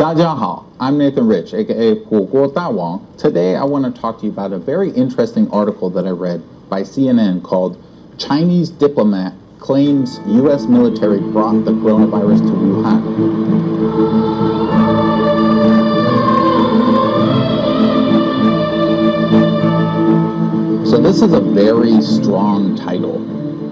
大家好, I'm Nathan Rich, aka 火锅大王. Today I want to talk to you about a very interesting article that I read by CNN called Chinese Diplomat Claims U.S. Military Brought the Coronavirus to Wuhan. So this is a very strong title.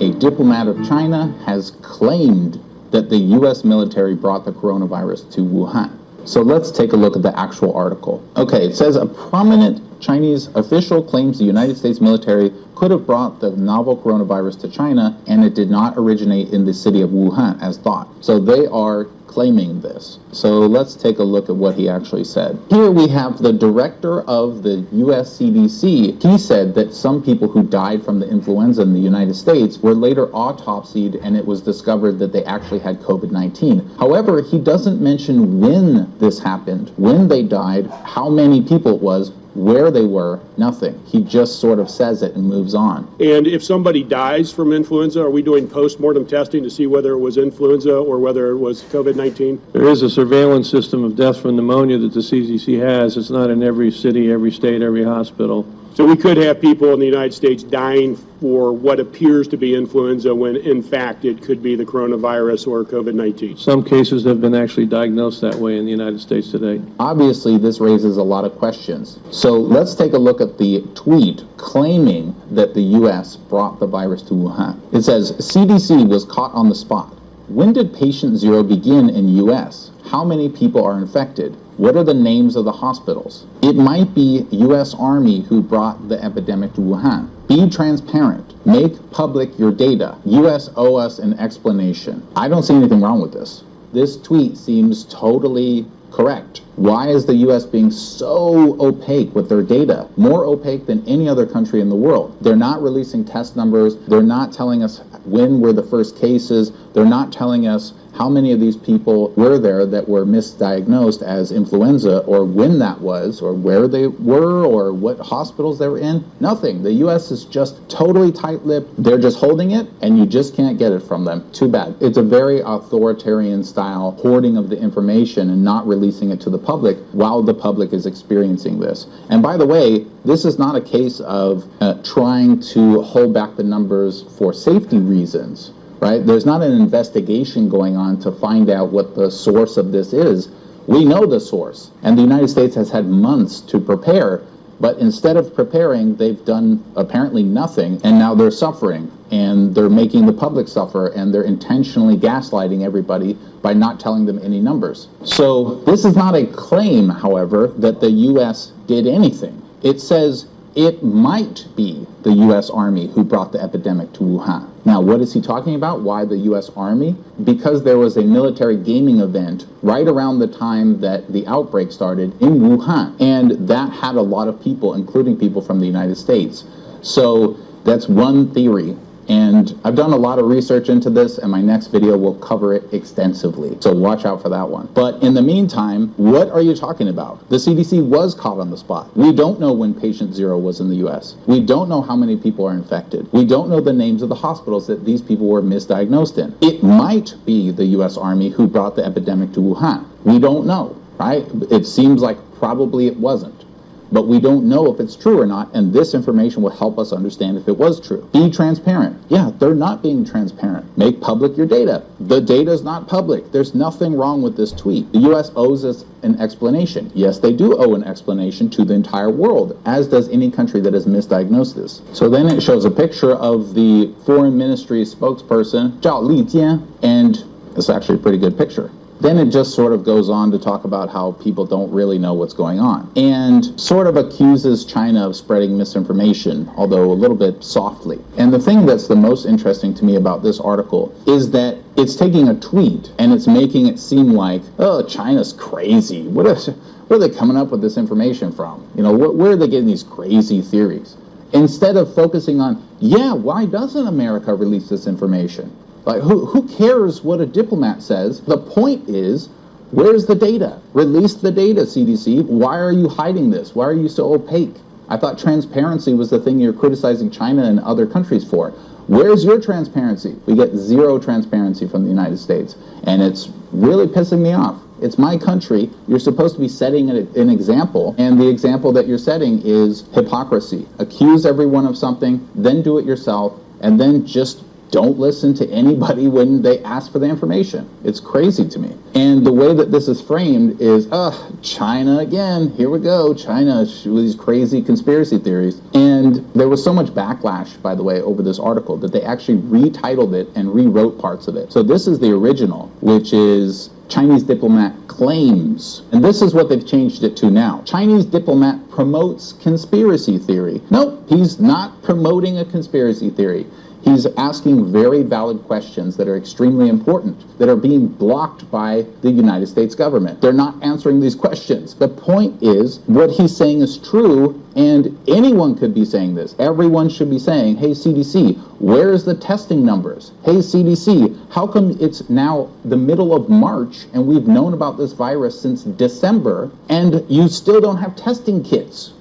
A diplomat of China has claimed that the U.S. military brought the coronavirus to Wuhan. So let's take a look at the actual article. Okay, it says a prominent Chinese official claims the United States military could have brought the novel coronavirus to China and it did not originate in the city of Wuhan as thought. So they are claiming this. So let's take a look at what he actually said. Here we have the director of the US CDC. He said that some people who died from the influenza in the United States were later autopsied and it was discovered that they actually had COVID-19. However, he doesn't mention when this happened, when they died, how many people it was, where they were, nothing. He just sort of says it and moves on. And if somebody dies from influenza, are we doing post-mortem testing to see whether it was influenza or whether it was COVID-19? There is a surveillance system of death from pneumonia that the CDC has. It's not in every city, every state, every hospital. So we could have people in the United States dying for what appears to be influenza when in fact it could be the coronavirus or COVID-19. Some cases have been actually diagnosed that way in the United States today. Obviously, this raises a lot of questions. So let's take a look at the tweet claiming that the U.S. brought the virus to Wuhan. It says, CDC was caught on the spot. When did patient zero begin in U.S.? How many people are infected? What are the names of the hospitals? It might be U.S. Army who brought the epidemic to Wuhan. Be transparent. Make public your data. U.S. owe us an explanation. I don't see anything wrong with this. This tweet seems totally correct. Why is the U.S. being so opaque with their data? More opaque than any other country in the world. They're not releasing test numbers. They're not telling us when were the first cases. They're not telling us how many of these people were there that were misdiagnosed as influenza, or when that was, or where they were, or what hospitals they were in. Nothing. The U.S. is just totally tight-lipped. They're just holding it, and you just can't get it from them. Too bad. It's a very authoritarian style hoarding of the information and not releasing it to the public while the public is experiencing this. And by the way, this is not a case of trying to hold back the numbers for safety reasons. Right? There's not an investigation going on to find out what the source of this is. We know the source, and the United States has had months to prepare, but instead of preparing, they've done apparently nothing, and now they're suffering, and they're making the public suffer, and they're intentionally gaslighting everybody by not telling them any numbers. So this is not a claim, however, that the U.S. did anything. It says it might be the U.S. Army who brought the epidemic to Wuhan. Now, what is he talking about? Why the U.S. Army? Because there was a military gaming event right around the time that the outbreak started in Wuhan, and that had a lot of people, including people from the United States. So that's one theory. And I've done a lot of research into this, and my next video will cover it extensively. So watch out for that one. But in the meantime, what are you talking about? The CDC was caught on the spot. We don't know when patient zero was in the U.S. We don't know how many people are infected. We don't know the names of the hospitals that these people were misdiagnosed in. It might be the U.S. Army who brought the epidemic to Wuhan. We don't know, right? It seems like probably it wasn't. But we don't know if it's true or not, and this information will help us understand if it was true. Be transparent. Yeah, they're not being transparent. Make public your data. The data is not public. There's nothing wrong with this tweet. The U.S. owes us an explanation. Yes, they do owe an explanation to the entire world, as does any country that has misdiagnosed this. So then it shows a picture of the foreign ministry spokesperson, Zhao Lijian, and it's actually a pretty good picture. Then it just sort of goes on to talk about how people don't really know what's going on, and sort of accuses China of spreading misinformation, although a little bit softly. And the thing that's the most interesting to me about this article is that it's taking a tweet and it's making it seem like, oh, China's crazy. Where are they coming up with this information from? You know, where are they getting these crazy theories? Instead of focusing on, yeah, why doesn't America release this information? Like, who cares what a diplomat says? The point is, where's the data? Release the data, CDC. Why are you hiding this? Why are you so opaque? I thought transparency was the thing you're criticizing China and other countries for. Where's your transparency? We get zero transparency from the United States, and it's really pissing me off. It's my country. You're supposed to be setting an example, and the example that you're setting is hypocrisy. Accuse everyone of something, then do it yourself, and then just don't listen to anybody when they ask for the information. It's crazy to me. And the way that this is framed is, China again, here we go, China with these crazy conspiracy theories. And there was so much backlash, by the way, over this article that they actually retitled it and rewrote parts of it. So this is the original, which is Chinese diplomat claims. And this is what they've changed it to now. Chinese diplomat promotes conspiracy theory. Nope, he's not promoting a conspiracy theory. He's asking very valid questions that are extremely important, that are being blocked by the United States government. They're not answering these questions. The point is, what he's saying is true, and anyone could be saying this. Everyone should be saying, hey, CDC, where's the testing numbers? Hey, CDC, how come it's now the middle of March, and we've known about this virus since December, and you still don't have testing kits?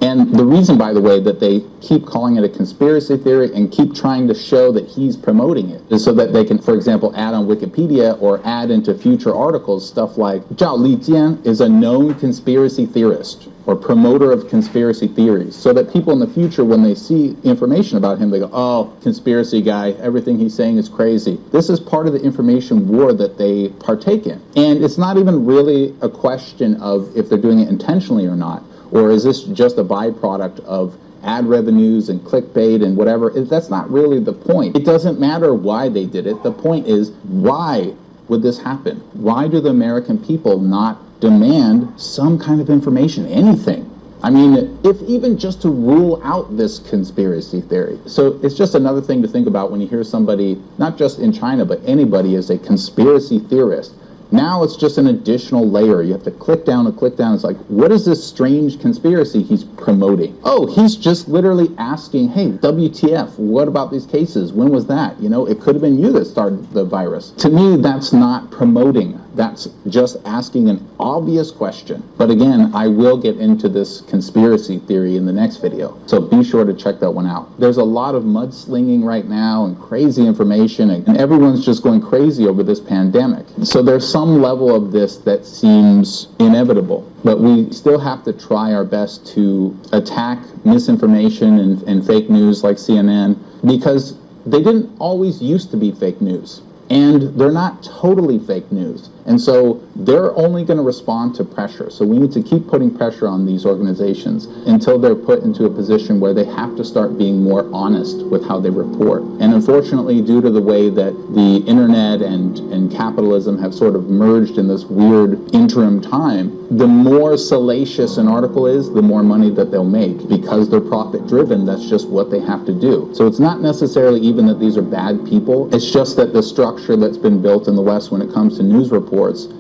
And the reason, by the way, that they keep calling it a conspiracy theory and keep trying to show that he's promoting it is so that they can, for example, add on Wikipedia or add into future articles stuff like, Zhao Lijian is a known conspiracy theorist or promoter of conspiracy theories, so that people in the future, when they see information about him, they go, oh, conspiracy guy, everything he's saying is crazy. This is part of the information war that they partake in. And it's not even really a question of if they're doing it intentionally or not. Or is this just a byproduct of ad revenues and clickbait and whatever? That's not really the point. It doesn't matter why they did it. The point is, why would this happen? Why do the American people not demand some kind of information, anything? I mean, if even just to rule out this conspiracy theory. So it's just another thing to think about when you hear somebody, not just in China, but anybody is a conspiracy theorist. Now it's just an additional layer. You have to click down and click down. It's like, what is this strange conspiracy he's promoting? Oh, he's just literally asking, hey, WTF, what about these cases? When was that? You know, it could have been you that started the virus. To me, that's not promoting. That's just asking an obvious question. But again, I will get into this conspiracy theory in the next video, so be sure to check that one out. There's a lot of mudslinging right now and crazy information, and everyone's just going crazy over this pandemic. So there's some level of this that seems inevitable, but we still have to try our best to attack misinformation and fake news like CNN, because they didn't always used to be fake news. And they're not totally fake news. And so they're only going to respond to pressure. So we need to keep putting pressure on these organizations until they're put into a position where they have to start being more honest with how they report. And unfortunately, due to the way that the internet and capitalism have sort of merged in this weird interim time, the more salacious an article is, the more money that they'll make. Because they're profit driven, that's just what they have to do. So it's not necessarily even that these are bad people. It's just that the structure that's been built in the West when it comes to news reports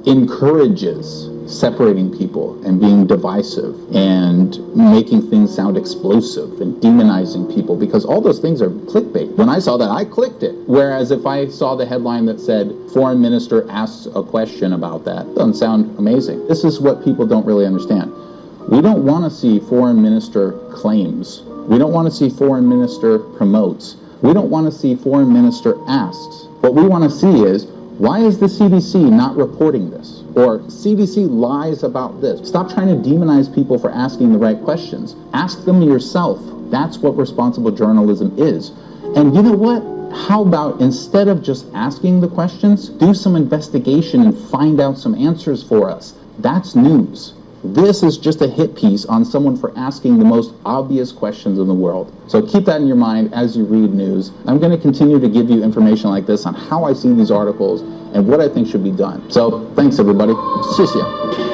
encourages separating people and being divisive and making things sound explosive and demonizing people, because all those things are clickbait. When I saw that, I clicked it. Whereas if I saw the headline that said, foreign minister asks a question about that, doesn't sound amazing. This is what people don't really understand. We don't want to see foreign minister claims. We don't want to see foreign minister promotes. We don't want to see foreign minister asks. What we want to see is, why is the CDC not reporting this? Or CDC lies about this. Stop trying to demonize people for asking the right questions. Ask them yourself. That's what responsible journalism is. And you know what? How about instead of just asking the questions, do some investigation and find out some answers for us? That's news. This is just a hit piece on someone for asking the most obvious questions in the world. So keep that in your mind as you read news. I'm going to continue to give you information like this on how I see these articles and what I think should be done. So thanks, everybody. 谢谢.